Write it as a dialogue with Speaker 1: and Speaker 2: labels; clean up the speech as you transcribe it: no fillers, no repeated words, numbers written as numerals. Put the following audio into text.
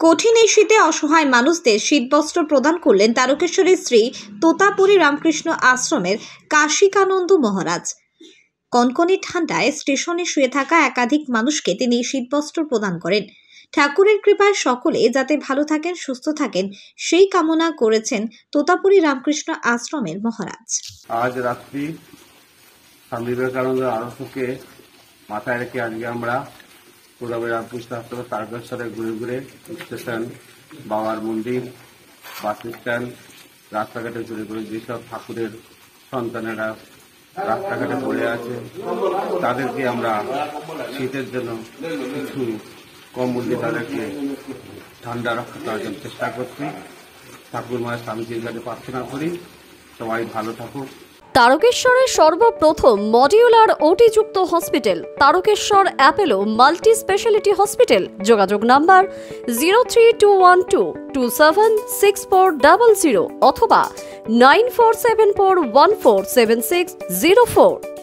Speaker 1: কঠিন এই শীতে অসহায় মানুষদের শীতবস্ত্র প্রদান করলেন তারকেশ্বরের শ্রী তোতাপুরী রামকৃষ্ণ আশ্রমের কাশিকানন্দ মহারাজ। কনকনে ঠান্ডায় স্টেশনে শুয়ে থাকা একাধিক মানুষকে তিনি শীতবস্ত্র প্রদান করেন। ঠাকুরের কৃপায় সকলে যাতে ভালো থাকেন, সুস্থ থাকেন, সেই কামনা করেছেন তোতাপুরী রামকৃষ্ণ আশ্রমের মহারাজ।
Speaker 2: আজ রাত্রি স্বামী বিবেকানন্দের আদর্শকে মাথায় রেখে আজকে আমরা তোতাপুরী রামকৃষ্ণ আশ্রমের তারকেশ্বরে ঘুরে ঘুরে স্টেশন, বাবার মন্দির, বাস স্ট্যান্ড, রাস্তাঘাটে ঘুরে ঘুরে যেসব ঠাকুরের সন্তানেরা রাস্তাঘাটে পড়ে আছে তাদেরকে আমরা শীতের জন্য কিছু কম মূল্যে তাদেরকে ঠান্ডা রক্ষা করার জন্য চেষ্টা করছি। ঠাকুর মায়ের স্বামীজির কাছে প্রার্থনা করি সবাই ভালো থাকুক।
Speaker 3: তারকেশ্বরের সর্বপ্রথম মডিউলার ওটি যুক্ত hospital Tarakeswar Apollo multi speciality hospital. যোগাযোগ নাম্বার 03212276400 অথবা 9474147604।